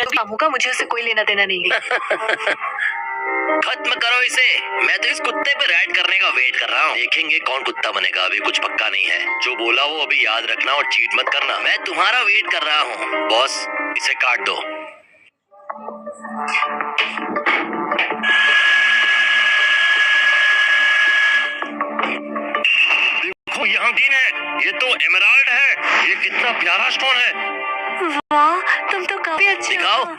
कामों का मुझे उससे कोई लेना देना नहीं है। खत्म करो इसे। मैं तो इस कुत्ते पे राइड करने का वेट कर रहा हूँ। देखेंगे कौन कुत्ता बनेगा। अभी कुछ पक्का नहीं है। जो बोला वो अभी याद रखना और चीट मत करना। मैं तुम्हारा वेट कर रहा हूँ। बॉस, इसे काट दो। देखो यहाँ ग्रीन है। ये तो एमराल्ड है। ये कितना प्यारा स्टोन है। वाह, तुम तो काफी अच्छे दिखाओ।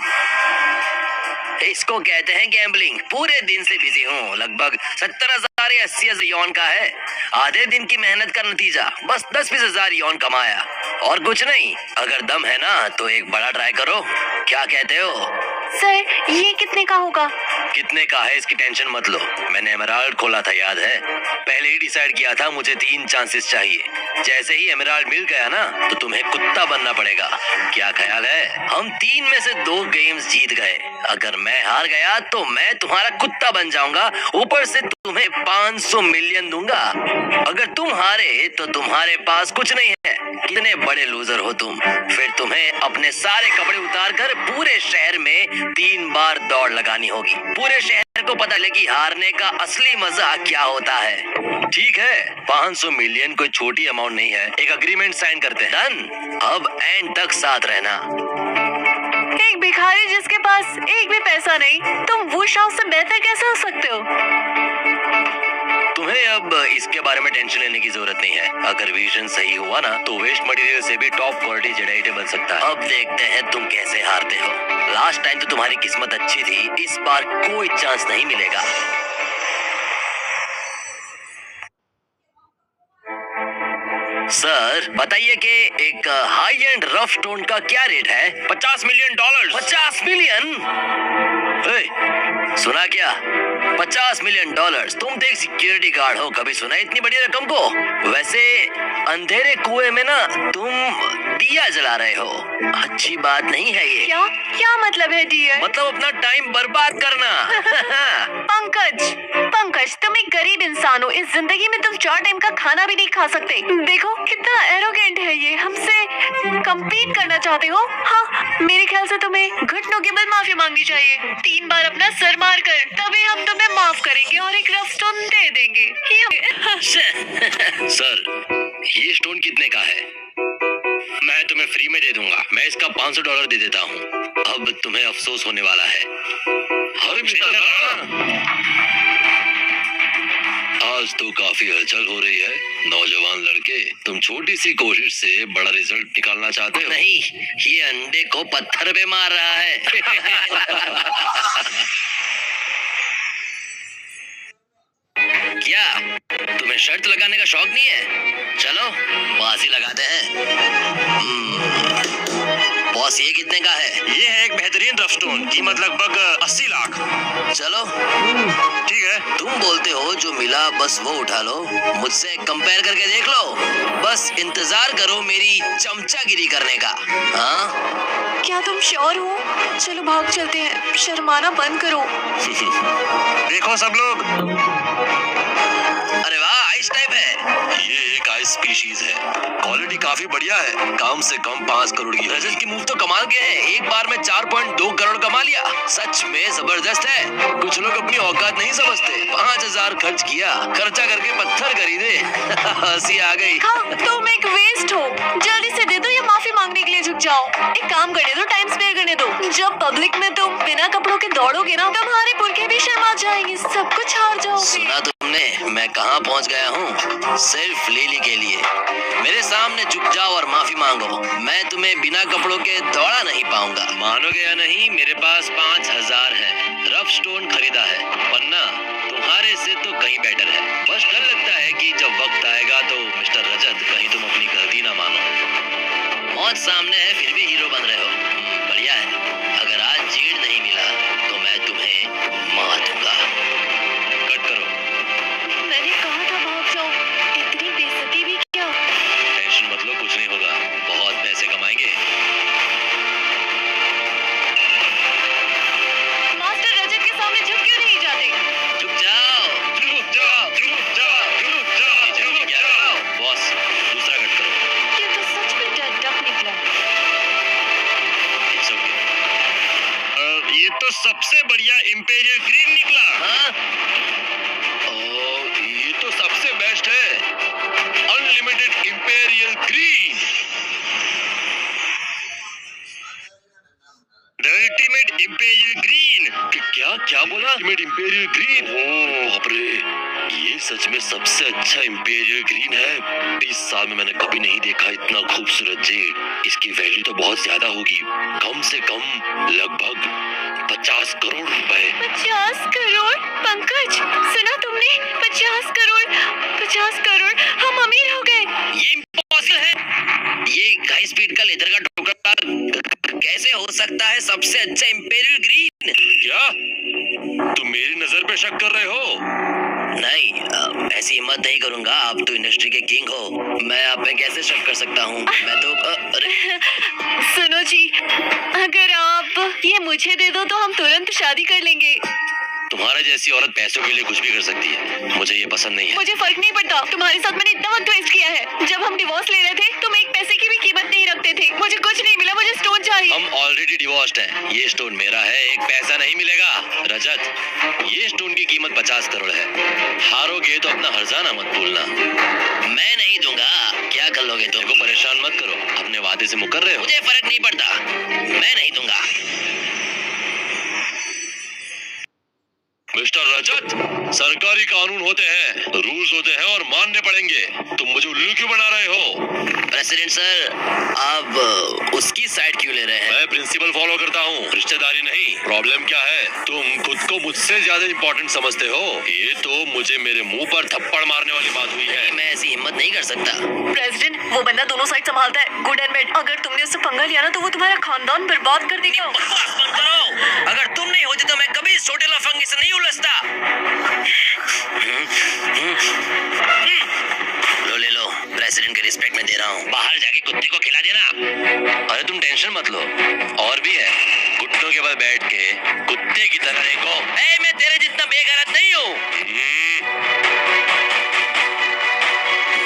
इसको कहते हैं गैम्बलिंग। पूरे दिन से बिजी हूँ। लगभग 70,000 या 80,000 यौन का है। आधे दिन की मेहनत का नतीजा। बस 10-20 हजार यौन कमाया और कुछ नहीं। अगर दम है ना तो एक बड़ा ट्राई करो। क्या कहते हो? सर, ये कितने का होगा? कितने का है इसकी टेंशन मत लो। मैंने एमराल्ड खोला था, याद है? पहले ही डिसाइड किया था मुझे 3 चांसेस चाहिए। जैसे ही एमराल्ड मिल गया ना तो तुम्हें कुत्ता बनना पड़ेगा। क्या ख्याल है? हम 3 में से 2 गेम्स जीत गए। अगर मैं हार गया तो मैं तुम्हारा कुत्ता बन जाऊंगा। ऊपर से तुम्हें 500 मिलियन दूंगा। अगर तुम हारे तो तुम्हारे पास कुछ नहीं है। कितने बड़े लूजर हो तुम। फिर तुम्हें अपने सारे कपड़े उतार कर पूरे शहर में 3 बार दौड़ लगानी होगी। पूरे शहर को पता लगे हारने का असली मजा क्या होता है। ठीक है, 500 मिलियन कोई छोटी अमाउंट नहीं है। एक अग्रीमेंट साइन करते हैं। डन। अब एंड तक साथ रहना। एक भिखारी जिसके पास एक भी पैसा नहीं, तुम वो शाह से बेहतर कैसे हो सकते हो? तुम्हें अब इसके बारे में टेंशन लेने की जरूरत नहीं है। अगर विजन सही हुआ ना तो वेस्ट मटेरियल से भी टॉप क्वालिटी जेडाइट बन सकता है। अब देखते हैं तुम कैसे हारते हो। लास्ट टाइम तो तुम्हारी किस्मत अच्छी थी। इस बार कोई चांस नहीं मिलेगा। सर, बताइए कि एक हाई एंड रफ स्टोन का क्या रेट है? $50 मिलियन। 50 मिलियन? सुना क्या? $50 मिलियन। तुम तो एक सिक्योरिटी गार्ड हो, कभी सुना इतनी बड़ी रकम को? वैसे अंधेरे कुएं में ना तुम दिया जला रहे हो। अच्छी बात नहीं है ये। क्या क्या मतलब है डियर? मतलब अपना टाइम बर्बाद करना। पंकज, तुम एक गरीब इंसान हो। इस जिंदगी में तुम 4 टाइम का खाना भी नहीं खा सकते। देखो कितना एरोगेंट है ये। हमसे कम्पीट करना चाहते हो? हाँ, मेरे ख्याल से तुम्हें घुटनों के बल माफी मांगनी चाहिए। 3 बार अपना सर मार कर, तभी हम तुम्हें माफ करेंगे और एक रफ स्टोन दे देंगे। सर, ये स्टोन कितने का है? मैं तुम्हें फ्री में दे दूंगा। मैं इसका $500 दे देता हूँ। अब तुम्हें अफसोस होने वाला है। आज तो काफी हलचल हो रही है। नौजवान लड़के, तुम छोटी सी कोशिश से बड़ा रिजल्ट निकालना चाहते हो? नहीं, ये अंडे को पत्थर पे मार रहा है। क्या तुम्हें शर्त लगाने का शौक नहीं है? चलो बाजी लगाते हैं। बॉस, ये कितने का है? ये है एक बेहतरीन रफ स्टोन। कीमत लगभग 80 लाख। चलो ठीक है। तुम बोलते हो जो मिला बस वो उठा लो। मुझसे कंपेयर करके देख लो। बस इंतजार करो मेरी चमचागिरी करने का। हाँ, क्या तुम श्योर हो? चलो भाग चलते हैं। शर्माना बंद करो। देखो सब लोग। अरे वाह, आइस टाइप है। ये एक आइस स्पीशीज है। क्वालिटी काफी बढ़िया है। कम से कम 5 करोड़ की। रजत की मूव तो कमाल के हैं। एक बार में 4.2 करोड़ कमा लिया। सच में जबरदस्त है। कुछ लोग अपनी औकात नहीं समझते। 5,000 खर्च किया। खर्चा करके पत्थर खरीदे। हंसी आ गई। हाँ, तुम एक वेस्ट हो। जल्दी से दे दो या माफी मांगने के लिए झुक जाओ। एक काम करने दो, टाइम स्पेयर करने दो। जब पब्लिक में तुम बिना कपड़ों के दौड़ोगे ना, तुम्हारे पुरखे भी शर्मा जाएंगे। सब कुछ हार जाओगे। सुना तुमने मैं कहाँ पहुँच गया हूँ? सिर्फ लिली के लिए। मेरे सामने झुक जाओ और माफी मांगो। मैं तुम्हें बिना कपड़ों के दौड़ा नहीं पाऊंगा। मानोगे या नहीं, मेरे पास 5,000 है। रफ स्टोन खरीदा है। वरना तुम्हारे से तो कहीं बेटर है। बस डर लगता है कि जब वक्त आएगा तो मिस्टर रजत कहीं तुम अपनी गलती ना मानो। मौत सामने है फिर भी हीरो बन रहे हो। बढ़िया है। अगर आज जीत नहीं मिला तो मैं तुम्हें मार दूंगा। कट करो। मैंने कहा था भाग जाओ। इतनी बेइज्जती भी क्या? टेंशन मत लो, कुछ नहीं होगा। बहुत पैसे कमाएंगे। मास्टर रजत के सामने झुक क्यों नहीं जाते? झुक जाओ, झुक जाओ, झुक जाओ, झुक जाओ, झुक जाओ। बॉस, दूसरा कट करो। ये तो सच में डक निकला। तो सबसे बढ़िया इंपीरियल ग्रीन निकला। हाँ? ये तो सबसे बेस्ट है, unlimited imperial green. The ultimate imperial green. क्या क्या बोला? Ultimate imperial green? ओह बाप रे, ये सच में सबसे अच्छा इंपीरियल ग्रीन है। 20 साल में मैंने कभी नहीं देखा इतना खूबसूरत जेड। इसकी वैल्यू तो बहुत ज्यादा होगी, कम से कम लगभग 50 करोड़ रुपए। 50 करोड़? पंकज, सुना तुमने? 50 करोड़, 50 करोड़, हम अमीर हो गए। ये इम्पॉसिबल है। ये हाई स्पीड का लेदर का टुकड़ा कैसे हो सकता है सबसे अच्छा इंपीरियल ग्रीन? क्या तुम मेरी नजर पे शक कर रहे हो? नहीं, ऐसी हिम्मत नहीं करूंगा। आप तो इंडस्ट्री के किंग हो, मैं आप पे कैसे शक कर सकता हूँ? मैं तो अरे सुनो जी, अगर आप ये मुझे दे दो तो हम तुरंत शादी कर लेंगे। तुम्हारे जैसी औरत पैसों के लिए कुछ भी कर सकती है, मुझे ये पसंद नहीं है। मुझे फर्क नहीं पड़ता, तुम्हारे साथ मैंने इतना वक्त वेस्ट किया है। जब हम डिवोर्स ले रहे थे तुम एक पैसे की भी कीमत नहीं रखते थे। मुझे कुछ नहीं मिला, मुझे स्टोन चाहिए। हम ऑलरेडी डिवोर्स्ड हैं। ये स्टोन मेरा है, एक पैसा नहीं मिलेगा। रजत, ये स्टोन की कीमत 50 करोड़ है। हारोगे तो अपना हर्जाना मत भूलना। मैं नहीं दूंगा। क्या कर लोगे? तुमको परेशान मत करो, अपने वादे से मुकर रहे हो। मुझे फर्क नहीं पड़ता, मैं नहीं दूंगा। मिस्टर रजत, सरकारी कानून होते हैं, रूल्स होते हैं और मानने पड़ेंगे। तुम मुझे उल्लू क्यों बना रहे हो? प्रेसिडेंट सर, आप उसकी साइड क्यों ले रहे हैं? मैं प्रिंसिपल फॉलो करता हूँ, रिश्तेदारी नहीं। प्रॉब्लम क्या है? तुम खुद को मुझसे ज्यादा इम्पोर्टेंट समझते हो। ये तो मुझे मेरे मुंह पर थप्पड़ मारने वाली बात हुई है। मैं ऐसी हिम्मत नहीं कर सकता। प्रेसिडेंट, वो बंदा दोनों साइड संभालता है, गुड एंड बैड। अगर तुमने उससे पंगा लिया ना तो वो तुम्हारा खानदान बर्बाद कर देगा। बकवास बंद करो। अगर तुम नहीं होती तो मैं कभी इस छोटे लफंगे से नहीं उलझता। लो ले लो, प्रेसिडेंट के रिस्पेक्ट में दे रहा हूँ। बाहर जाके कुत्ते को खिला देना। अरे तुम टेंशन मत लो, और भी है। घुटनों के बल बैठ के कुत्ते की तरह देखो। मैं तेरे जितना बेगैरत नहीं हूँ।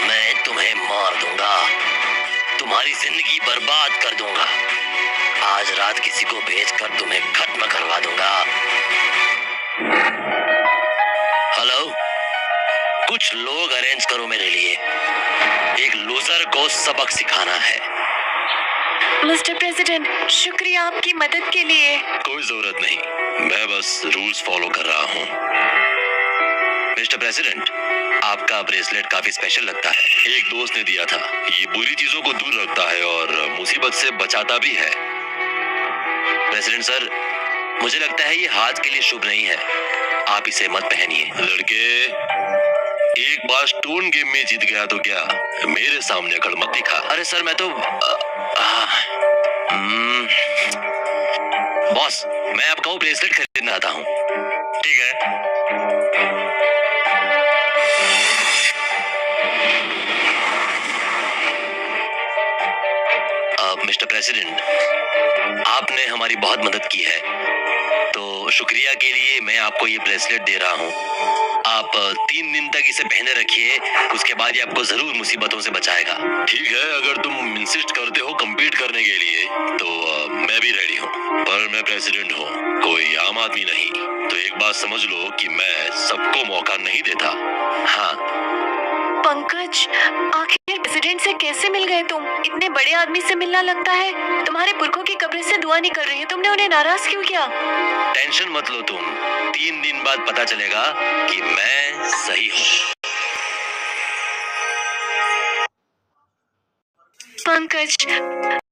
मैं तुम्हें मार दूंगा, तुम्हारी जिंदगी बर्बाद कर दूंगा। आज रात किसी को भेजकर तुम्हें खत्म करवा दूंगा। हेलो, कुछ लोग अरेंज करो मेरे लिए। एक लूजर को सबक सिखाना है। मिस्टर प्रेसिडेंट, शुक्रिया आपकी मदद के लिए। कोई जरूरत नहीं, मैं बस रूल्स फॉलो कर रहा हूँ। मिस्टर प्रेसिडेंट, आपका ब्रेसलेट काफी स्पेशल लगता है। एक दोस्त ने दिया था। ये बुरी चीजों को दूर रखता है और मुसीबत से बचाता भी है। प्रेसिडेंट सर, मुझे लगता है ये हाथ के लिए शुभ नहीं है, आप इसे मत पहनिए। लड़के, एक बार स्टोन गेम में जीत गया तो क्या मेरे सामने अकड़ मत दिखा। अरे सर, मैं तो बॉस, मैं आपका वो ब्रेसलेट खरीदना चाहता हूँ। ठीक है। मिस्टर प्रेसिडेंट, आपने हमारी बहुत मदद की है, तो शुक्रिया के लिए मैं आपको ये ब्रेसलेट दे रहा हूँ। आप 3 दिन तक इसे पहने रखिए, उसके बाद ये आपको जरूर मुसीबतों से बचाएगा। ठीक है, अगर तुम इंसिस्ट करते हो कम्पीट करने के लिए तो मैं भी रेडी हूँ, पर मैं प्रेसिडेंट हूँ, कोई आम आदमी नहीं। तो एक बात समझ लो कि मैं सबको मौका नहीं देता। हाँ पंकज, आखिर प्रेसिडेंट से कैसे मिल गए तुम? इतने बड़े आदमी से मिलना लगता है। तुम्हारे पुरखों की कब्र से दुआ निकल रही है, तुमने उन्हें नाराज क्यों किया? टेंशन मत लो तुम, 3 दिन बाद पता चलेगा कि मैं सही हूँ। पंकज,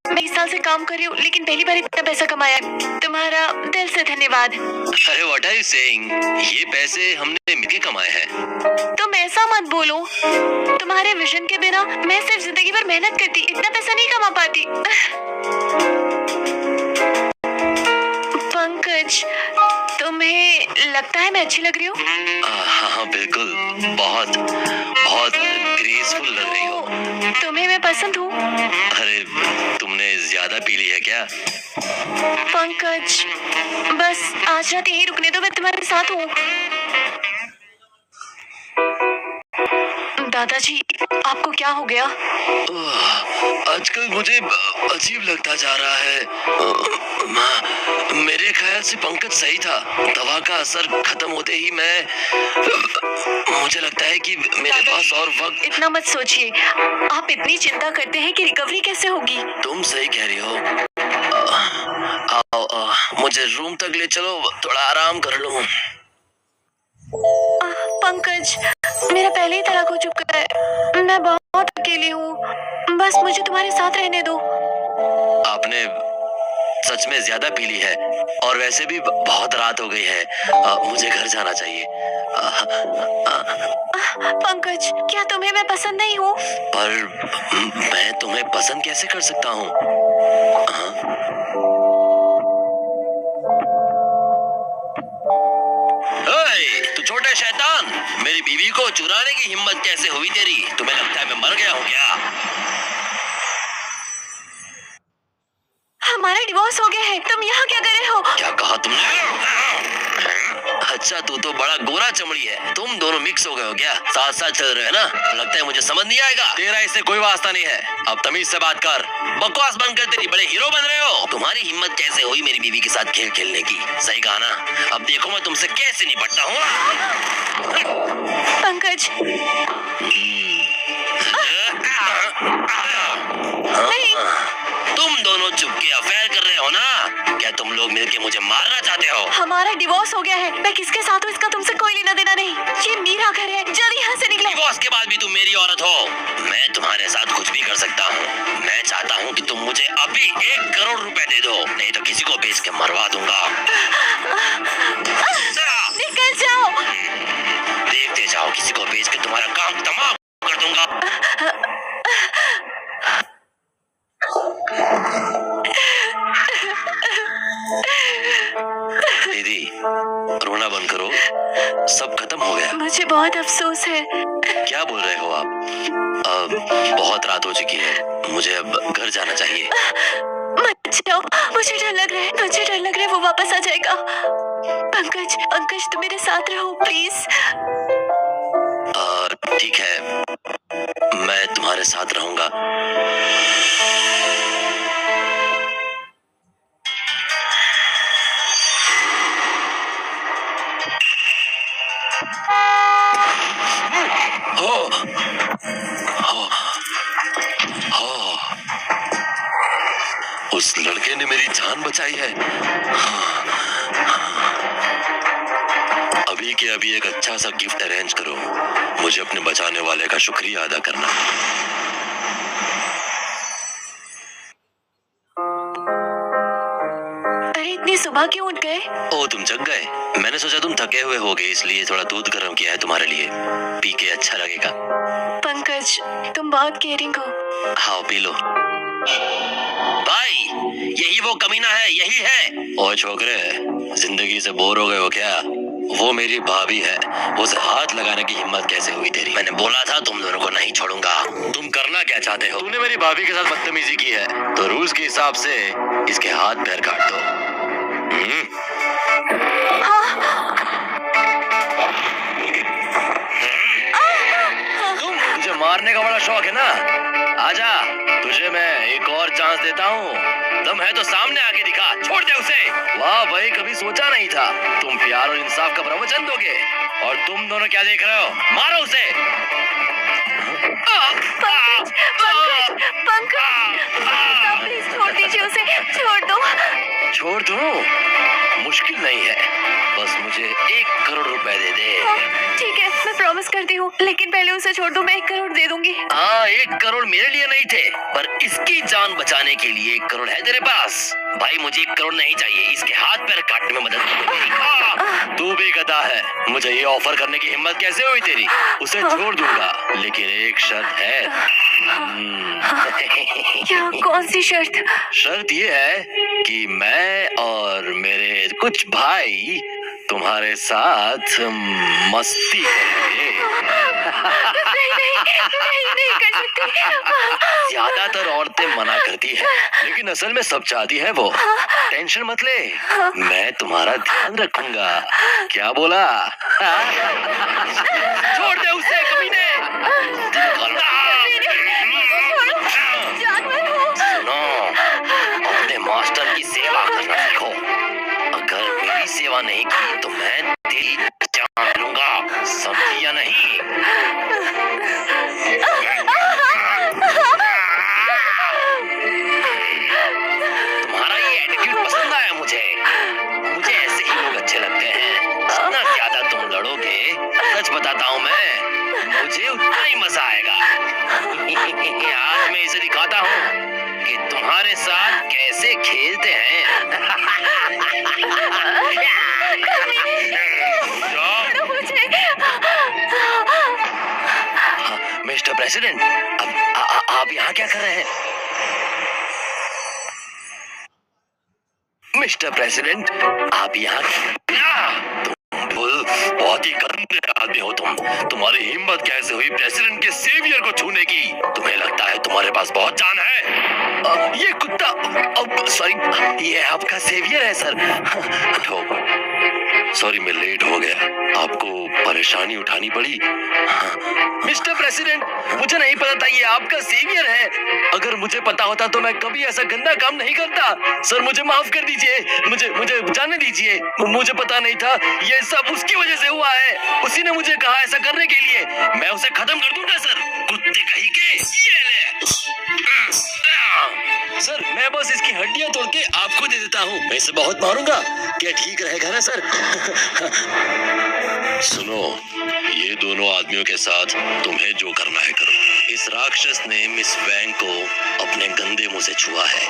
मैं इस साल से काम कर रही हूँ, लेकिन पहली बार इतना पैसा कमाया। तुम्हारा दिल से धन्यवाद। अरे व्हाट आर यू सेइंग? ये पैसे हमने मिलके कमाए हैं। तुम ऐसा मत बोलो, तुम्हारे विजन के बिना मैं सिर्फ जिंदगी भर मेहनत करती इतना पैसा नहीं कमा पाती। पंकज, तुम्हें लगता है मैं अच्छी लग रही हूँ? हाँ बिल्कुल, बहुत बहुत ग्रेसफुल लग रही हो। तुम्हें मैं पसंद हूँ। अरे तुमने ज्यादा पी ली है क्या? पंकज, बस आज रात यहीं रुकने दो, मैं तुम्हारे साथ हूँ। दादाजी, आपको क्या हो गया? आजकल मुझे अजीब लगता जा रहा है। मेरे ख्याल ख्याल से पंकज सही था। दवा का असर खत्म होते ही मुझे लगता है कि मेरे पास और वक्त। इतना मत सोचिए, आप इतनी चिंता करते हैं कि रिकवरी कैसे होगी। तुम सही कह रही हो। मुझे रूम तक ले चलो, थोड़ा आराम कर लूं। पंकज, मेरा पहले ही तलाक हो चुका है, मैं बहुत अकेली हूँ, बस मुझे तुम्हारे साथ रहने दो। आपने सच में ज्यादा पी ली है, और वैसे भी बहुत रात हो गई है। मुझे घर जाना चाहिए। पंकज, क्या तुम्हें मैं पसंद नहीं हूँ? पर मैं तुम्हें पसंद कैसे कर सकता हूँ? तू छोटे शैतान, मेरी बीवी को चुराने की हिम्मत कैसे हुई तेरी? तुम्हें लगता है मैं मर गया हूँ क्या? हमारा डिवोर्स हो गया है, तुम यहाँ क्या कर रहे हो? क्या कहा तुमने? अच्छा, तू तो बड़ा गोरा चमड़ी है। तुम दोनों मिक्स हो गए हो क्या? साथ साथ चल रहे हो ना? लगता है मुझे समझ नहीं आएगा। तेरा इससे कोई वास्ता नहीं है। अब तमीज से बात कर, बकवास बंद कर, तेरी बड़े हीरो बन रहे हो। तुम्हारी हिम्मत कैसे हुई मेरी बीवी के साथ खेल खेलने की? सही कहा ना? अब देखो मैं तुमसे कैसे निपटता हूँ। पंकज, नहीं। तुम दोनों चुपके अफेयर कर रहे हो ना? क्या तुम लोग मिलके मुझे मारना चाहते हो? हमारा डिवोर्स हो गया है, मैं किसके साथ हूँ इसका तुमसे कोई लेना देना नहीं। ये मेरा घर है, जल्दी यहाँ से निकलो। डिवोर्स के बाद भी तुम मेरी औरत हो। मैं तुम्हारे साथ कुछ भी कर सकता हूँ। मैं चाहता हूँ कि तुम मुझे अभी 1 करोड़ रुपए दे दो, नहीं तो किसी को बेच के मरवा दूंगा। निकल जाओ। देखते जाओ, किसी को बेच के तुम्हारा काम तमाम कर दूंगा। दीदी, रोना बंद करो, सब खत्म हो गया। मुझे बहुत अफसोस है। क्या बोल रहे हो आप? बहुत रात हो चुकी है, मुझे अब घर जाना चाहिए। मत जाओ, मुझे डर लग रहा है, मुझे डर लग रहा है वो वापस आ जाएगा। पंकज, पंकज, तुम मेरे साथ रहो प्लीज। ठीक है, मैं तुम्हारे साथ रहूंगा। उस लड़के ने मेरी जान बचाई है। अभी के अभी एक अच्छा सा गिफ्ट अरेंज करो, मुझे अपने बचाने वाले का शुक्रिया अदा करना। अरे इतनी सुबह क्यों उठ गए? ओ, तुम जग गए? मैंने सोचा तुम थके हुए होगे, इसलिए थोड़ा दूध गर्म किया है तुम्हारे लिए, पी के अच्छा लगेगा। पंकज, तुम बहुत केयरिंग हो। हाँ, पी लो। भाई, यही वो कमीना है, यही है। ओ छोकरे, जिंदगी से बोर हो गए हो क्या? वो मेरी भाभी है, उसे हाथ लगाने की हिम्मत कैसे हुई तेरी? मैंने बोला था तुम दोनों को नहीं छोड़ूंगा। तुम करना क्या चाहते हो? तूने मेरी भाभी के साथ बदतमीजी की है, तो रूल्स के हिसाब से इसके हाथ पैर काट दो। तुझे मारने का बड़ा शौक है ना? आजा, तुझे मैं एक और चांस देता हूँ। दम है तो सामने आके दिखा, छोड़ दे उसे। वाह भाई, कभी सोचा नहीं था तुम प्यार और इंसाफ का प्रवचन दोगे। और तुम दोनों क्या देख रहे हो? मारो उसे। पंकज, पंकज, पंकज, प्लीज छोड़ दीजिए उसे, छोड़ दो। छोड़ दूं? मुश्किल नहीं है, बस मुझे 1 करोड़ रुपए दे दे। हाँ, ठीक है, मैं प्रॉमिस करती हूँ, लेकिन पहले उसे छोड़ दो, मैं 1 करोड़ दे दूंगी। हाँ, 1 करोड़ मेरे लिए नहीं थे, पर इसकी जान बचाने के लिए 1 करोड़ है तेरे पास। भाई, मुझे 1 करोड़ नहीं चाहिए, इसके हाथ पैर काटने में मदद कर। तू भी गधा है, मुझे ये ऑफर करने की हिम्मत कैसे हुई तेरी? उसे छोड़ दूंगा, लेकिन एक शर्त है। क्या? कौन सी शर्त? शर्त ये है कि मैं और मेरे कुछ भाई तुम्हारे साथ मस्ती करेंगे। नहीं कर सकती। ज्यादातर औरतें मना करती है, लेकिन असल में सब चाहती है वो। टेंशन मत ले, मैं तुम्हारा ध्यान रखूंगा। क्या बोला? छोड़ दे उसे, कमीने। सुनो, अपने मास्टर की सेवा करना सीखो। अगर सेवा नहीं की तो मैं तेरी जान लूंगा, समझी या नहीं? तुम्हारा ये एटीट्यूड पसंद आया मुझे ऐसे ही लोग अच्छे लगते हैं। जितना ज्यादा तुम लड़ोगे, सच बताता हूँ मैं, मुझे उतना ही मजा आएगा। आज मैं इसे दिखाता हूँ कि तुम्हारे साथ कैसे खेलते हैं। मिस्टर प्रेसिडेंट, आप यहाँ क्या कर रहे हैं? मिस्टर प्रेसिडेंट, आप यहाँ बहुत ही गंदे आदमी हो तुम। तुम्हारी हिम्मत कैसे हुई प्रेसिडेंट के सेवियर को छूने की? तुम्हें लगता है तुम्हारे पास बहुत जान है? ये कुत्ता, सॉरी, ये आपका सेवियर है सर। सॉरी, मैं लेट हो गया, आपको परेशानी उठानी पड़ी। मिस्टर प्रेसिडेंट, मुझे नहीं पता था ये आपका सेवियर है। अगर मुझे पता होता तो मैं कभी ऐसा गंदा काम नहीं करता। सर, मुझे माफ कर दीजिए, मुझे जाने दीजिए। मुझे पता नहीं था ये सब उसकी वजह से हुआ है। उसी ने मुझे कहा ऐसा करने के लिए। मैं उसे खत्म कर दूंगा सर, कुत्ते कहीं के। ये ले सर, मैं बस इसकी हड्डियां तोड़ के आपको दे देता हूँ। मैं इसे बहुत मारूंगा, क्या ठीक रहेगा ना सर? सुनो, ये दोनों आदमियों के साथ तुम्हें जो करना है करो। इस राक्षस ने मिस वैंग को अपने गंदे मुंह से छुआ है,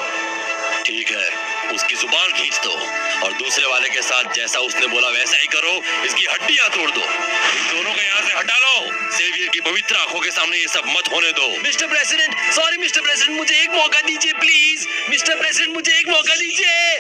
ठीक है? उसकी जुबान खींच दो और दूसरे वाले के साथ जैसा उसने बोला वैसा ही करो। इसकी हड्डियां तोड़ दो। इन दोनों को यहाँ से हटा लो। सेवियर की पवित्र आंखों के सामने ये सब मत होने दो। Mister president, sorry mister president, मुझे एक मौका दीजिए प्लीज। मिस्टर प्रेसिडेंट, मुझे एक मौका दीजिए।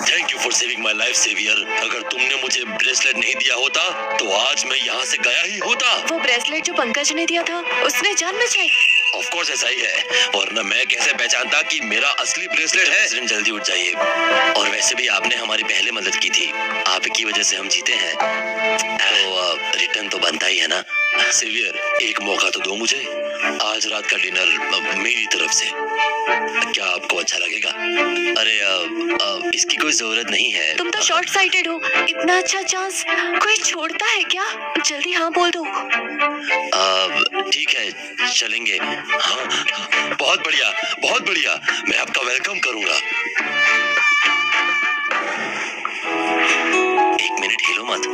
Thank you for saving my life saviour. अगर तुमने मुझे ब्रेसलेट नहीं दिया होता तो आज मैं यहाँ से गया ही होता। वो ब्रेसलेट जो पंकज ने दिया था, उसने जान बचाई। ऑफ कोर्स ऐसा ही है, वरना मैं कैसे पहचानता कि मेरा असली ब्रेसलेट है? प्रेसिडेंट, जल्दी उठ जाइए। और वैसे भी आपने हमारी पहले मदद की थी, आपकी वजह से हम जीते हैं, तो रिटर्न तो बनता ही है ना। सेवियर, एक मौका तो दो मुझे। आज रात का डिनर मेरी तरफ से, क्या आपको अच्छा लगेगा? अरे इसकी कोई जरूरत नहीं है। तुम तो शॉर्ट साइटेड हो। इतना अच्छा चांस कोई छोड़ता है क्या? जल्दी हाँ बोल दो। ठीक है, चलेंगे। हाँ, बहुत बढ़िया, बहुत बढ़िया। मैं आपका वेलकम करूंगा। एक मिनट हिलो मत।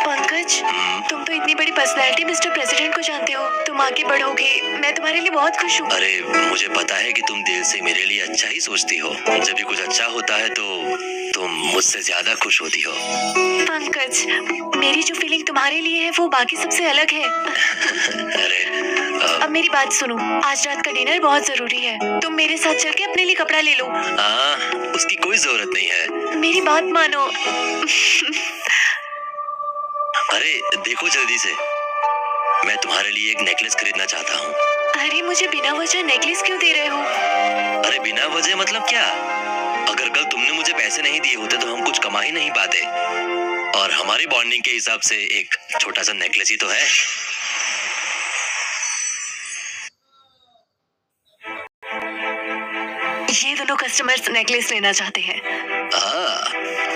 पंकज, तुम तो इतनी बड़ी पर्सनैलिटी मिस्टर प्रेसिडेंट को जानते हो। तुम आगे बढ़ोगे, मैं तुम्हारे लिए बहुत खुश हूँ। अरे, मुझे पता है कि तुम दिल से मेरे लिए अच्छा ही सोचती हो। जब भी कुछ अच्छा होता है तो तुम मुझसे ज्यादा खुश होती हो। पंकज, मेरी जो फीलिंग तुम्हारे लिए है वो बाकी सबसे अलग है। अरे अब मेरी बात सुनो, आज रात का डिनर बहुत जरूरी है। तुम मेरे साथ चल के अपने लिए कपड़ा ले लो। उसकी कोई जरूरत नहीं है। मेरी बात मानो। अरे देखो जल्दी से, मैं तुम्हारे लिए एक नेकलेस खरीदना चाहता हूँ। अरे, मुझे बिना वजह नेकलेस क्यों दे रहे हो? अरे बिना वजह मतलब क्या? अगर कल तुमने मुझे पैसे नहीं दिए होते तो हम कुछ कमा ही नहीं पाते। और हमारी बॉन्डिंग के हिसाब से एक छोटा सा नेकलेस ही तो है। ये दोनों कस्टमर्स नेकलेस लेना चाहते हैं।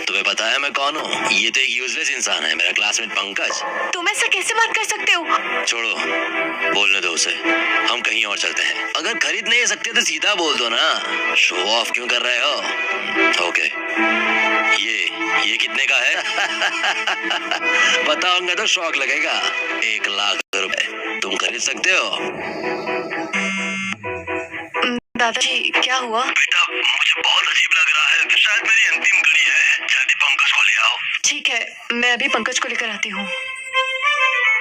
तुम्हें पता है मैं कौन हूँ? ये तो एक यूजलेस इंसान है, मेरा क्लासमेट पंकज। तुम ऐसा कैसे बात कर सकते हो? छोड़ो, बोलने दो उसे। हम कहीं और चलते हैं। अगर खरीद नहीं सकते तो सीधा बोल दो ना, शो ऑफ क्यों कर रहे हो? ओके, ये कितने का है? बताऊंगा तो शौक लगेगा। 1 लाख रुपए तुम खरीद सकते हो? दादाजी, क्या हुआ? बेटा, मुझे बहुत अजीब लग रहा है। शायद मेरी अंतिम घड़ी है। जल्दी पंकज को ले आओ। ठीक है, मैं अभी पंकज को लेकर आती हूँ।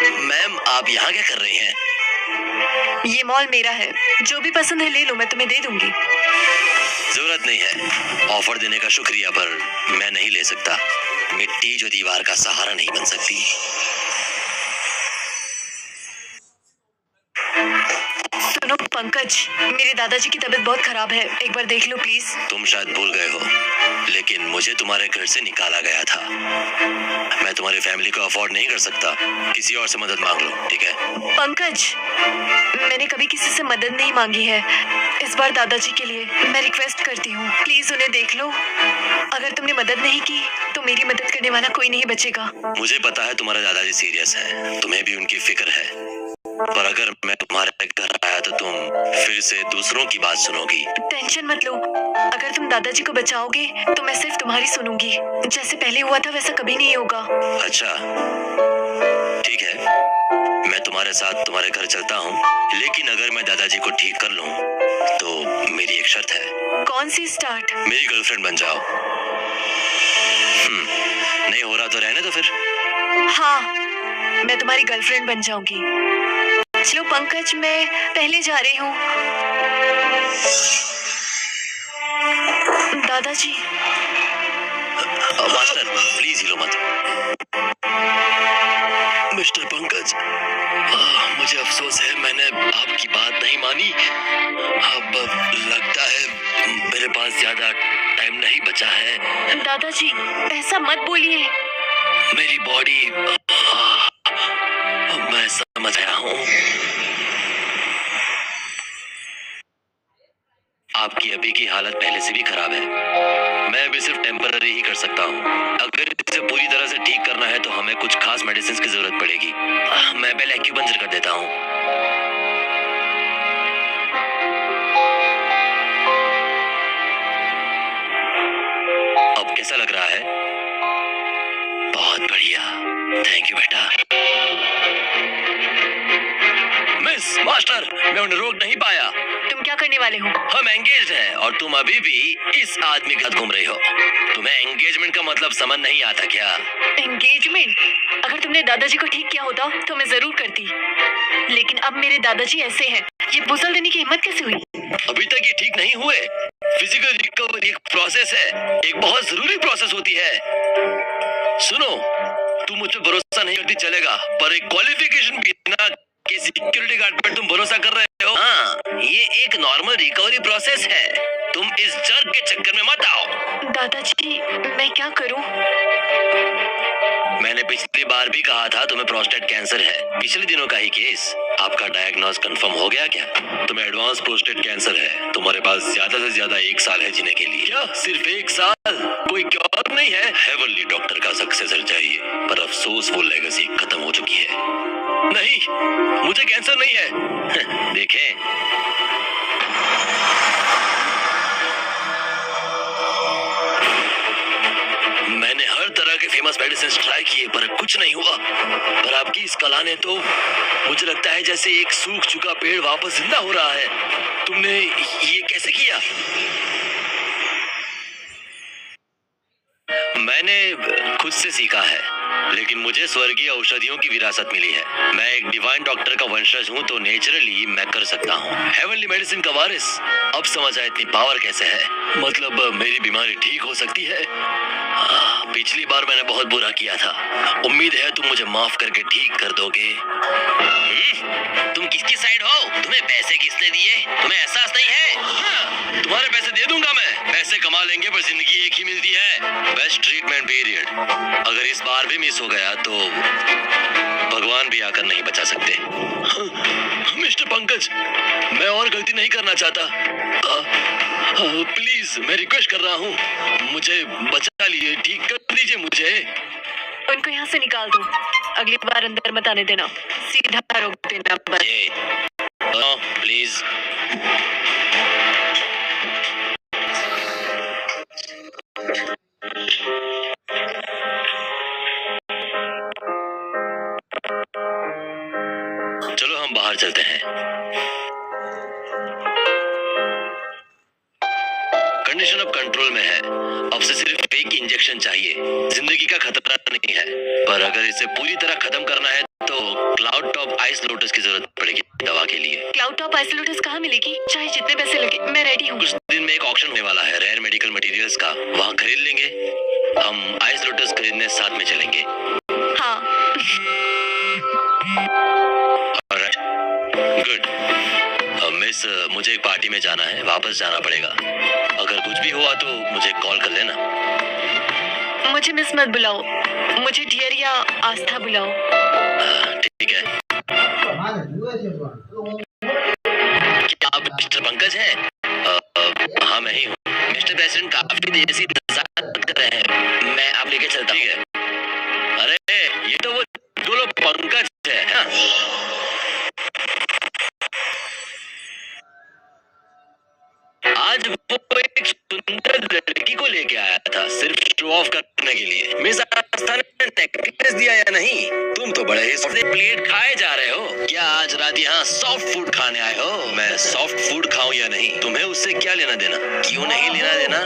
मैम, आप यहाँ क्या कर रही हैं? ये मॉल मेरा है, जो भी पसंद है ले लो, मैं तुम्हें दे दूंगी। जरूरत नहीं है। ऑफर देने का शुक्रिया, पर मैं नहीं ले सकता। मिट्टी जो दीवार का सहारा नहीं बन सकती। सुनो पंकज, मेरे दादाजी की तबीयत बहुत खराब है, एक बार देख लो प्लीज। तुम शायद भूल गए हो, लेकिन मुझे तुम्हारे घर से निकाला गया था। मैं तुम्हारी फैमिली को अफोर्ड नहीं कर सकता, किसी और से मदद मांग लो, ठीक है? पंकज, मैंने कभी किसी से मदद नहीं मांगी है। इस बार दादाजी के लिए मैं रिक्वेस्ट करती हूँ, प्लीज उन्हें देख लो। अगर तुमने मदद नहीं की तो मेरी मदद करने वाला कोई नहीं बचेगा। मुझे पता है तुम्हारे दादाजी सीरियस हैं, तुम्हें भी उनकी फिक्र है, पर अगर मैं तुम्हारे घर आया तो तुम फिर से दूसरों की बात सुनोगी। टेंशन मत लो, अगर तुम दादाजी को बचाओगे तो मैं सिर्फ तुम्हारी सुनूंगी। जैसे पहले हुआ था वैसा कभी नहीं होगा। अच्छा ठीक है, मैं तुम्हारे साथ तुम्हारे घर चलता हूँ, लेकिन अगर मैं दादाजी को ठीक कर लूँ तो मेरी एक शर्त है। कौन सी स्टार्ट? मेरी गर्लफ्रेंड बन जाओ। नहीं हो रहा तो रहने दो फिर। हाँ, मैं तुम्हारी गर्लफ्रेंड बन जाऊंगी। चलो पंकज, मैं पहले जा रही हूँ। दादाजी। मास्टर प्लीज हिलो मत। मिस्टर पंकज, मुझे अफसोस है मैंने आपकी बात नहीं मानी। अब लगता है मेरे पास ज्यादा टाइम नहीं बचा है। दादाजी ऐसा मत बोलिए। मेरी बॉडी, मैं समझ आया हूँ। आपकी अभी की हालत पहले से भी खराब है, मैं अभी सिर्फ टेम्पररी ही कर सकता हूँ। अगर इसे पूरी तरह से ठीक करना है तो हमें कुछ खास मेडिसिन की जरूरत पड़ेगी। मैं पहले एक्यूपंक्चर कर देता हूँ। अब कैसा लग रहा है? बहुत बढ़िया, थैंक यू बेटा। मिस मास्टर, मैं उन्हें रोक नहीं पाया। तुम क्या करने वाले हो? हम एंगेज हैं और तुम अभी भी इस आदमी के साथ घूम रही हो। तुम्हें एंगेजमेंट का मतलब समझ नहीं आता क्या? एंगेजमेंट? अगर तुमने दादाजी को ठीक किया होता तो मैं जरूर करती, लेकिन अब मेरे दादाजी ऐसे हैं। ये बुजल देने की हिम्मत कैसे हुई? अभी तक ये ठीक नहीं हुए। फिजिकल रिकवरी एक प्रोसेस है, एक बहुत जरूरी प्रोसेस होती है। सुनो, तुम मुझ पर भरोसा नहीं करती चलेगा, पर एक क्वालिफिकेशन बिना कि सिक्योरिटी गार्ड पर तुम भरोसा कर रहे हो। हाँ, ये एक नॉर्मल रिकवरी प्रोसेस है, तुम इस जर्क के चक्कर में मत आओ। दादाजी, मैं क्या करूं? मैंने पिछली बार भी कहा था तुम्हें प्रोस्टेट कैंसर है, पिछले दिनों का ही केस। आपका डायग्नोज कंफर्म हो गया क्या? तुम्हें एडवांस प्रोस्टेट कैंसर है, तुम्हारे पास ज्यादा से ज्यादा 1 साल है जीने के लिए। क्या सिर्फ 1 साल? कोई क्योर नहीं है? हेवनली डॉक्टर का सक्सेसर चाहिए, पर अफसोस वो लेगेसी खत्म हो चुकी है। नहीं, मुझे कैंसर नहीं है। देखें, मैंने हर तरह के फेमस मेडिसिन ट्राई किए पर कुछ नहीं हुआ। पर आपकी इस कला ने तो मुझे लगता है जैसे एक सूख चुका पेड़ वापस जिंदा हो रहा है। तुमने ये कैसे किया? मैंने खुद से सीखा है, लेकिन मुझे स्वर्गीय औषधियों की विरासत मिली है। मैं एक डिवाइन डॉक्टर का वंशज हूँ, तो नेचुरली मैं कर सकता हूँ। हेवनली मेडिसिन का वारिस। अब समझ आया इतनी पावर कैसे है। मतलब मेरी बीमारी ठीक हो सकती है। पिछली बार मैंने बहुत बुरा किया था, उम्मीद है तुम मुझे माफ करके ठीक कर दोगे। तुम किसकी साइड हो? तुम्हें पैसे किसने दिए? तुम्हें एहसास नहीं है? तुम्हारे पैसे दे दूंगा मैं। पैसे कमा लेंगे पर जिंदगी एक ही मिलती है, बेस्ट ट्रीटमेंट पीरियड। अगर इस बार भी मिस हो गया तो भगवान भी आकर नहीं बचा सकते। मिस्टर पंकज, मैं और गलती नहीं करना चाहता। प्लीज, मैं रिक्वेस्ट कर रहा हूँ, मुझे बचा लिए, ठीक कर दीजिए मुझे। उनको यहाँ से निकाल दो, अगली बार अंदर मत आने देना, सीधा रोक देना बस। प्लीज। चलो हम बाहर चलते हैं। कंडीशन अब कंट्रोल में है, अब से सिर्फ एक इंजेक्शन चाहिए। जिंदगी का खतरा नहीं है, पर अगर इसे पूरी तरह खत्म करना है तो क्लाउड टॉप आइस लोटस की जरूरत पड़ेगी दवा के लिए। क्लाउड टॉप आइस लोटस कहाँ मिलेगी? चाहे जितने पैसे लगे, मैं रेडी हूँ। कुछ दिन में एक ऑक्शन होने वाला है रेयर मेडिकल मटेरियल्स का, वहाँ खरीद लेंगे। हम आइस लोटस खरीदने साथ में चलेंगे। हाँ। गुड। मिस, मुझे एक पार्टी में जाना है, वापस जाना पड़ेगा। अगर कुछ भी हुआ तो मुझे कॉल कर लेना। मुझे मिस मत बुलाओ, मुझे डियर या आस्था बुलाओ। ठीक है। क्या आप मिस्टर पंकज हैं? हाँ, मैं ही हूँ। मिस्टर प्रेसिडेंट काफी देर से इंतजार कर रहे हैं, मैं आप लेके चलता हूँ। अरे ये तो वो दो लोग पंकज है। हाँ? आज वो एक सुंदर लड़की को लेके आया था, सिर्फ शो ऑफ करने के लिए। मिस आस्था ने नेकलेस दिया या नहीं? तुम तो बड़े ही प्लेट खाए जा रहे हो। क्या आज रात यहाँ सॉफ्ट फूड खाने आए हो? मैं सॉफ्ट फूड खाऊं या नहीं, तुम्हें उससे क्या लेना देना? क्यों नहीं लेना देना?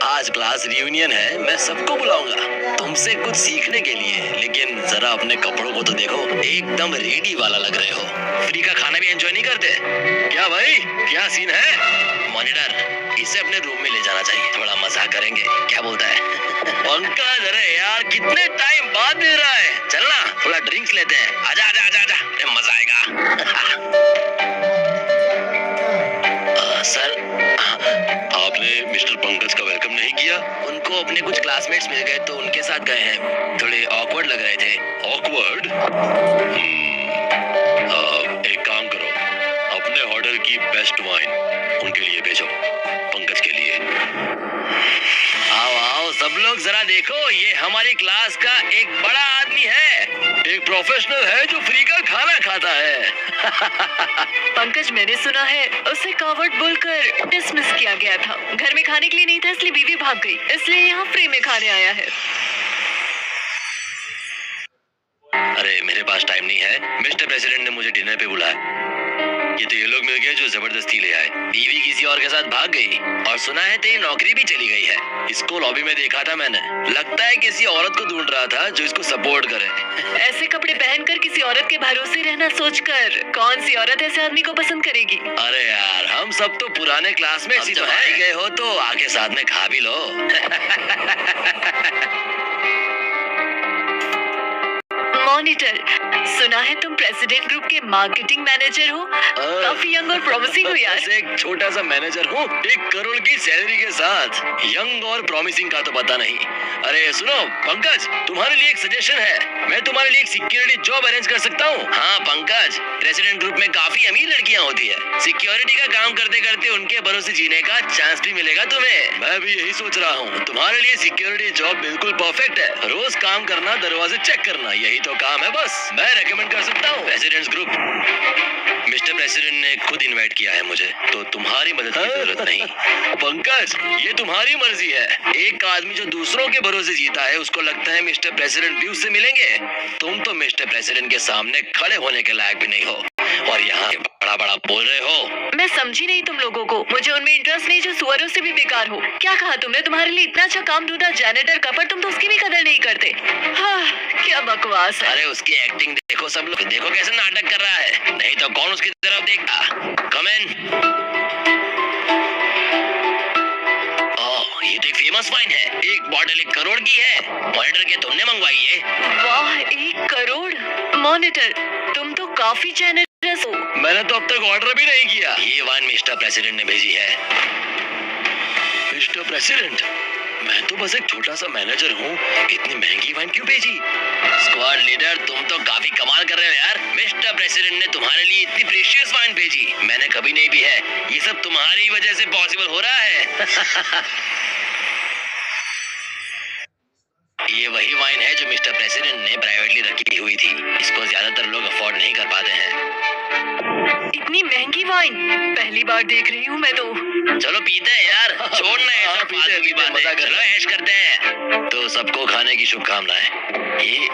आज क्लास रियूनियन है, मैं सबको बुलाऊंगा तुमसे कुछ सीखने के लिए। लेकिन जरा अपने कपड़ों को तो देखो, एकदम रेडी वाला लग रहे हो। फ्री का खाना भी एंजॉय नहीं करते क्या भाई? क्या सीन है? मॉनिटर, इसे अपने रूम में ले जाना चाहिए, थोड़ा मजाक करेंगे, क्या बोलता है? पंकज, अरे यार कितने टाइम बाद मिल रहा है, चलना थोड़ा ड्रिंक्स लेते हैं। आजा आजा आजा आजा, मजा आएगा। सर, आपने मिस्टर पंकज का वेलकम नहीं किया? उनको अपने कुछ क्लासमेट्स मिल गए तो उनके साथ गए हैं, थोड़े ऑकवर्ड लग रहे थे। ऑकवर्ड? एक काम करो, अपने ऑर्डर की बेस्ट वाइन उनके लिए भेजो, पंकज के लिए। आओ आओ सब लोग जरा देखो, ये हमारी क्लास का एक बड़ा आदमी है, एक प्रोफेशनल है जो फ्री का खाना खाता है। पंकज, मैंने सुना है उसे कावड़ बोलकर डिसमिस किया गया था। घर में खाने के लिए नहीं था, इसलिए बीवी भाग गई, इसलिए यहाँ फ्री में खाने आया है। अरे मेरे पास टाइम नहीं है, मिस्टर प्रेसिडेंट ने मुझे डिनर पे बुलाया। ये तो ये लोग मिल गए जो जबरदस्ती ले आए। बीवी किसी और के साथ भाग गई और सुना है तेरी नौकरी भी चली गई है। इसको लॉबी में देखा था मैंने, लगता है किसी औरत को ढूंढ रहा था जो इसको सपोर्ट करे। ऐसे कपड़े पहनकर किसी औरत के भरोसे रहना सोचकर कौन सी औरत ऐसे आदमी को पसंद करेगी? अरे यार, हम सब तो पुराने क्लासमेट्स ही तो हैं। गए हो तो आके साथ में खा भी लो। मॉनिटर, सुना है तुम प्रेसिडेंट ग्रुप के मार्केटिंग मैनेजर हो। काफी यंग और प्रॉमिसिंग हो यार। एक छोटा सा मैनेजर हूँ 1 करोड़ की सैलरी के साथ। यंग और प्रॉमिसिंग का तो पता नहीं। अरे सुनो पंकज, तुम्हारे लिए एक सजेशन है, मैं तुम्हारे लिए एक सिक्योरिटी जॉब अरेंज कर सकता हूँ। हाँ पंकज, प्रेसिडेंट ग्रुप में काफी अमीर लड़कियाँ होती है, सिक्योरिटी का काम करते करते उनके भरोसे जीने का चांस भी मिलेगा तुम्हें। मैं भी यही सोच रहा हूँ, तुम्हारे लिए सिक्योरिटी जॉब बिल्कुल परफेक्ट है। रोज काम करना, दरवाजे चेक करना, यही तो काम है बस। मैं रेकमेंड कर सकता हूँ। प्रेसिडेंट्स ग्रुप, मिस्टर प्रेसिडेंट ने खुद इनवाइट किया है मुझे, तो तुम्हारी मदद की जरूरत नहीं। पंकज, ये तुम्हारी मर्जी है। एक आदमी जो दूसरों के भरोसे जीता है, उसको लगता है मिस्टर प्रेसिडेंट भी उससे मिलेंगे। तुम तो मिस्टर प्रेसिडेंट के सामने खड़े होने के लायक भी नहीं हो और यहाँ बड़ा बड़ा बोल रहे हो। मैं समझी नहीं तुम लोगों को। मुझे उनमें इंटरेस्ट नहीं जो सुअरों से भी बेकार हो। क्या कहा तुमने? तुम्हारे लिए इतना अच्छा काम ढूंढा जैनेटर का, पर तुम तो उसकी भी कदर नहीं करते। हाँ, क्या बकवास है। अरे उसकी एक्टिंग देखो, सब लोग देखो कैसे नाटक कर रहा है, नहीं तो कौन उसकी तरफ देखता। कम इन। ये तो एक फेमस वाइन है, एक बॉटल 1 करोड़ की है। मॉनिटर के तुमने मंगवाई है? वाह, 1 करोड़। मॉनिटर, तुम तो काफी जेनरस हो। मैंने तो अब तक ऑर्डर भी नहीं किया। ये वाइन मिस्टर प्रेसिडेंट ने भेजी है। मिस्टर प्रेसिडेंट, मैं तो बस एक छोटा सा मैनेजर हूँ, इतनी महंगी वाइन क्यों भेजी? स्क्वाड लीडर, तुम तो काफी कमाल कर रहे हो यार। मिस्टर प्रेसिडेंट ने तुम्हारे लिए इतनी प्रेशियस वाइन भेजी, मैंने कभी नहीं पी है। ये सब तुम्हारी वजह से पॉसिबल हो रहा है। ये वही वाइन है जो मिस्टर प्रेसिडेंट ने प्राइवेटली रखी हुई थी। इसको ज्यादातर लोग अफोर्ड नहीं कर पाते हैं। इतनी महंगी वाइन पहली बार देख रही हूँ मैं तो। चलो पीते हैं यार, छोड़ना है सब फालतू की बातें, चलो ऐश करते हैं। तो सबको खाने की शुभकामनाएं। ये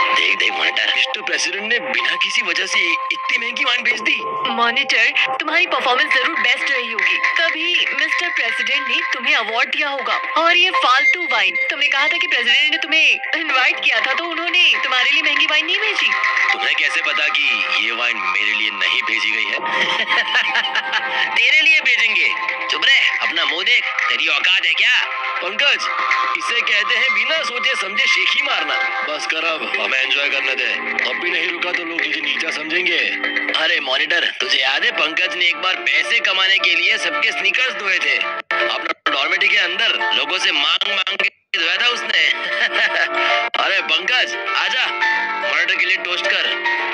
देख देख मॉनिटर, मिस्टर प्रेसिडेंट ने बिना किसी वजह से इतनी महंगी वाइन भेज दी। मॉनिटर, तुम्हारी परफॉर्मेंस जरूर बेस्ट रही होगी, तभी मिस्टर प्रेसिडेंट ने तुम्हें अवार्ड दिया होगा। और ये फालतू वाइन, तुमने कहा था कि प्रेसिडेंट ने तुम्हें इनवाइट किया था, तो उन्होंने तुम्हारे लिए महंगी वाइन नहीं भेजी। तुम्हें कैसे पता कि ये वाइन मेरे लिए नहीं भेजी गई है? तेरे लिए भेजेंगे। चुप रहे, अपना मुंह देख, तेरी औकात है क्या? पंकज, इसे कहते हैं बिना सोचे समझे शेखी मारना। बस कर, अब हमें एंजॉय करने दे। अब भी नहीं रुका तो लोग तुझे नीचा समझेंगे। अरे मॉनिटर, तुझे याद है पंकज ने एक बार पैसे कमाने के लिए सबके स्नीकर्स धोए थे? अपना डॉर्मेटरी के अंदर लोगों से मांग मांग के धोया था उसने। अरे पंकज, आजा, मॉनिटर के लिए टोस्ट कर।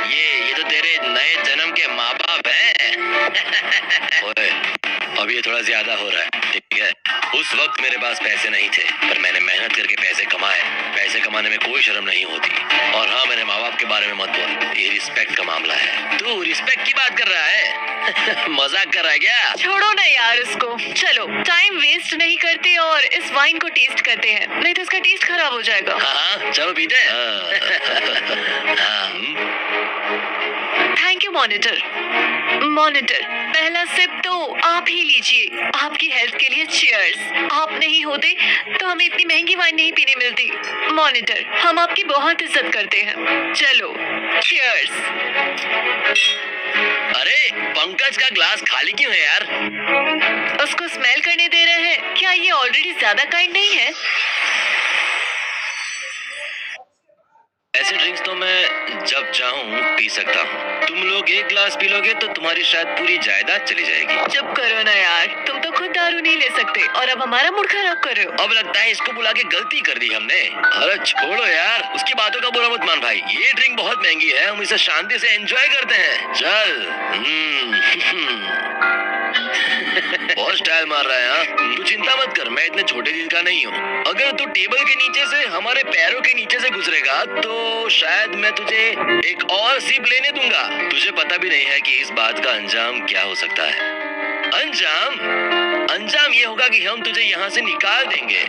ये तो तेरे नए जन्म के माँ बाप हैं। ओए, अब ये थोड़ा ज्यादा हो रहा है, ठीक है? उस वक्त मेरे पास पैसे नहीं थे, पर मैंने मेहनत करके पैसे कमाए। पैसे कमाने में कोई शर्म नहीं होती। और हाँ, मेरे माँ बाप के बारे में मत बोल, ये रिस्पेक्ट का मामला है। तू रिस्पेक्ट की बात कर रहा है? मजाक कर रहा है क्या? छोड़ो ना यार उसको, चलो टाइम वेस्ट नहीं करते और इस वाइन को टेस्ट करते हैं, नहीं तो इसका टेस्ट खराब हो जाएगा। हाँ, चलो पीते हैं। Thank you monitor. मॉनिटर, पहला सिप तो आप ही लीजिए। आपकी हेल्थ के लिए चीयर्स। आप नहीं होते तो हमें इतनी महंगी वाइन नहीं पीने मिलती। मॉनिटर, हम आपकी बहुत इज्जत करते हैं। चलो चीयर्स। अरे पंकज का ग्लास खाली क्यों है यार? उसको स्मेल करने दे रहे हैं क्या? ये ऑलरेडी ज्यादा काइंड नहीं है? ऐसे ड्रिंक्स तो मैं जब चाहूँ पी सकता हूँ। तुम लोग एक ग्लास पी लोगे तो तुम्हारी शायद पूरी जायदाद चली जाएगी। चुप करो ना यार, तुम तो खुद दारू नहीं ले सकते और अब हमारा मूड खराब कर रहे हो। अब लगता है इसको बुला के गलती कर दी हमने। अरे छोड़ो यार, उसकी बातों का बुरा मत मान भाई। ये ड्रिंक बहुत महंगी है, हम इसे शांति से एंजॉय करते हैं। चल। बहुत स्टाइल मार रहा है। हाँ, तू चिंता मत कर, मैं इतने छोटे दिल का नहीं हूँ। अगर तू टेबल के नीचे से हमारे पैरों के नीचे से गुजरेगा तो शायद मैं तुझे एक और सिप लेने दूंगा। तुझे पता भी नहीं है कि इस बात का अंजाम क्या हो सकता है। अंजाम ये होगा कि हम तुझे यहाँ से निकाल देंगे।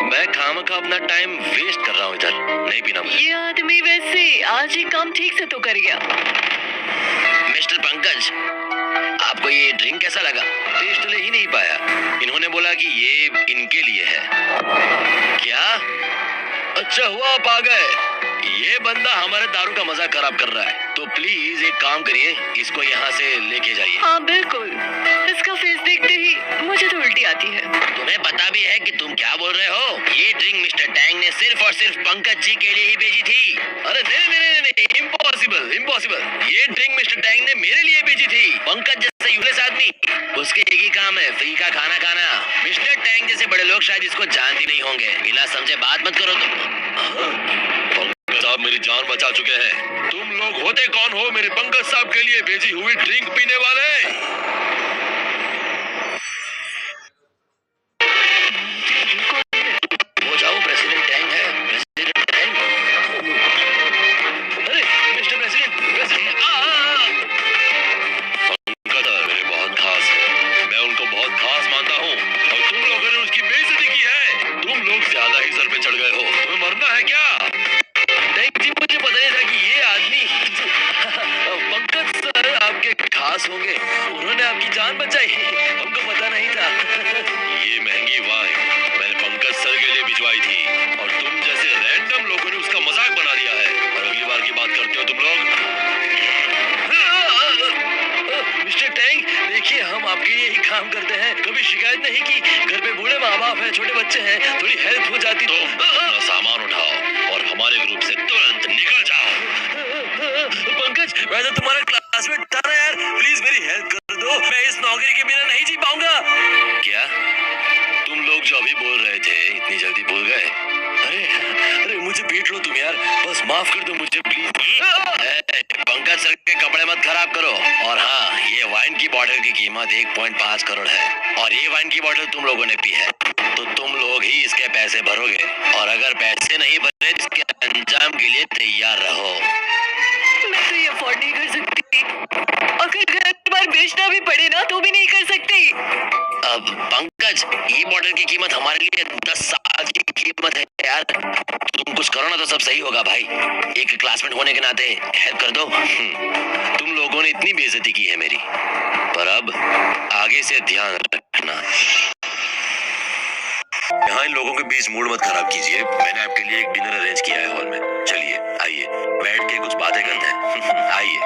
मैं खामखा अपना टाइम वेस्ट कर रहा हूँ इधर। नहीं पीना मुझे। ये आदमी वैसे आज ये काम ठीक से तो कर गया। मिस्टर पंकज, आपको ये ड्रिंक कैसा लगा? टेस्ट ले ही नहीं पाया। इन्होंने बोला कि ये इनके लिए है। क्या? अच्छा हुआ आप आ गए। ये बंदा हमारे दारू का मजा खराब कर रहा है, तो प्लीज एक काम करिए, इसको यहाँ से लेके जाइए। हाँ बिल्कुल, इसका फेस देखते ही मुझे तो उल्टी आती है। तुम्हें पता भी है कि तुम क्या बोल रहे हो? ये ड्रिंक मिस्टर टैंग ने सिर्फ और सिर्फ पंकज जी के लिए ही भेजी थी। अरे नहीं, इम्पॉसिबल। ये ड्रिंक मिस्टर टैंग ने मेरे लिए भेजी थी। पंकज जैसा यूलेस आदमी, उसके एक ही काम है, फ्री का खाना खाना। मिस्टर टैंग जैसे बड़े लोग शायद इसको जानते नहीं होंगे। बिना समझे बात मत करो तुम। पंकज साहब मेरी जान बचा चुके हैं। तुम लोग होते कौन हो मेरे पंकज साहब के लिए भेजी हुई ड्रिंक पीने वाले? हो जाओ, प्रेसिडेंट टैंग है। President Tang. अरे मिस्टर प्रेसिडेंट, पंकज मेरे बहुत खास है। मैं उनको बहुत खास मानता हूँ और तुम लोगों ने उसकी बेइज्जती की है। तुम लोग ज्यादा ही सर पे चढ़ गए हो। तुम्हें मरना है क्या? टैंक जी, मुझे पता नहीं था कि ये आदमी पंकज सर आपके खास होंगे। उन्होंने आपकी जान बचाई, हमको पता नहीं था। ये महंगी वाइन मैंने पंकज सर के लिए भिजवाई थी और तुम जैसे रैंडम लोगों ने उसका मजाक बना दिया है। और अगली बार की बात करते हो तुम लोग। मिस्टर टैंग, देखिए हम आपके लिए ही काम करते हैं। कभी शिकायत नहीं की। घर पे बूढ़े माँ बाप हैं, छोटे बच्चे हैं, थोड़ी हेल्प हो जाती तो। सामान उठाओ और हमारे ग्रुप से तुरंत निकल जाओ। पंकज, वैसे तुम्हारा क्लासमेट था ना यार, प्लीज मेरी हेल्प कर दो। मैं इस नौकरी के बिना नहीं जी पाऊंगा। क्या तुम लोग जो अभी बोल रहे थे इतनी जल्दी भूल गए? अरे मुझे पीट लो तुम यार, बस माफ कर दो मुझे प्लीज। पंकज सर के कपड़े मत खराब करो। और हाँ, ये वाइन की बॉटल की कीमत 1.5 करोड़ है और ये वाइन की बॉटल तुम लोगों ने पी है, तो तुम लोग ही इसके पैसे भरोगे। और अगर पैसे नहीं भरे तो इसके अंजाम के लिए तैयार रहो। मैं तो ये अफोर्ड नहीं कर सकती। अगर घर बार बेचना भी पड़े ना तो भी नहीं कर सकती। अब पंकज, ये बॉटल की कीमत हमारे लिए 10 साल की कीमत है यार। तुम कुछ करो ना तो सब सही होगा भाई। एक क्लासमेट होने के नाते हेल्प कर दो। तुम लोगों ने इतनी बेइज्जती की है मेरी, पर अब आगे से ध्यान रखना। यहाँ इन लोगों के बीच मूड मत खराब कीजिए। मैंने आपके लिए एक डिनर अरेंज किया है हॉल में। चलिए आइए, बैठ के कुछ बातें करते हैं। आइए।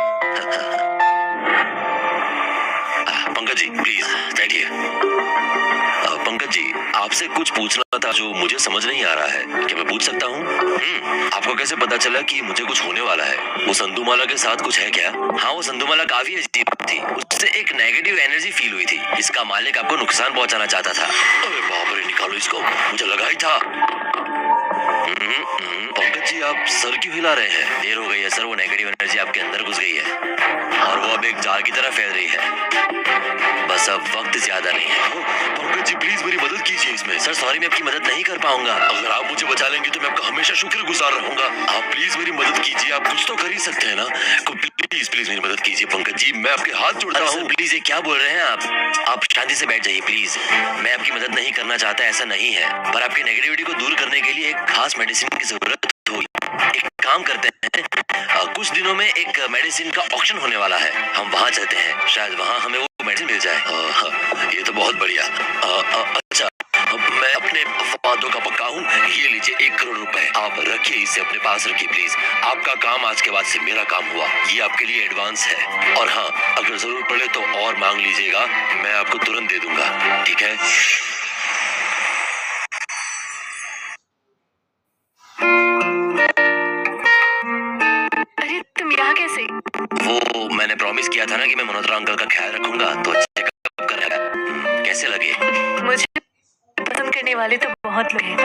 पंकज जी प्लीज बैठिए। आपसे कुछ पूछना था जो मुझे समझ नहीं आ रहा है। क्या मैं पूछ सकता हूँ? आपको कैसे पता चला कि मुझे कुछ होने वाला है? वो संधुमाला के साथ कुछ है क्या? हाँ, वो संधुमाला काफी अजीब थी। उससे एक नेगेटिव एनर्जी फील हुई थी। इसका मालिक आपको नुकसान पहुंचाना चाहता था। अरे बाप रे, निकालो इसको, मुझे लगा ही था। पंकज जी, आप सर क्यों हिला रहे हैं? देर हो गई है सर, वो नेगेटिव एनर्जी आपके अंदर घुस गई है और वो अब एक जार की तरह फैल रही है। बस अब वक्त ज्यादा नहीं है। पंकज जी प्लीज मेरी मदद कीजिए इसमें। सर सॉरी, मैं आपकी मदद नहीं कर पाऊंगा। अगर आप मुझे बचा लेंगे तो मैं आपका हमेशा शुक्रगुजार रहूंगा। आप प्लीज मेरी मदद कीजिए, आप कुछ तो कर ही सकते हैं ना। प्लीज प्लीज मेरी मदद कीजिए पंकज जी, मैं आपके हाथ जोड़ता हूँ। प्लीज, ये क्या बोल रहे हैं आप शांति से बैठ जाइए प्लीज। मैं आपकी मदद नहीं करना चाहता, ऐसा नहीं है, पर आपकी नेगेटिविटी को दूर करने के लिए एक खास मेडिसिन की जरूरत होगी। एक काम करते हैं, कुछ दिनों में एक मेडिसिन का ऑक्शन होने वाला है। हम वहाँ चलते हैं, शायद वहाँ हमें वो मेडिसिन मिल जाए। ये तो बहुत बढ़िया। अच्छा, मैं अपने वादों का पक्का हूँ। ये लीजिए 1 करोड़ रुपए, आप रखिए, इसे अपने पास रखिए प्लीज। आपका काम आज के बाद से मेरा काम हुआ। ये आपके लिए एडवांस है। और हाँ, अगर जरूर पड़े तो और मांग लीजिएगा, मैं आपको तुरंत दे दूंगा, ठीक है? अरे तुम यहाँ कैसे? वो मैंने प्रॉमिस किया था ना कि मैं मल्होत्रा अंकल का ख्याल रखूंगा, तो चेकअप कर रहा है। कैसे लगे? मुझे पसंद करने वाले तो बहुत लोग हैं।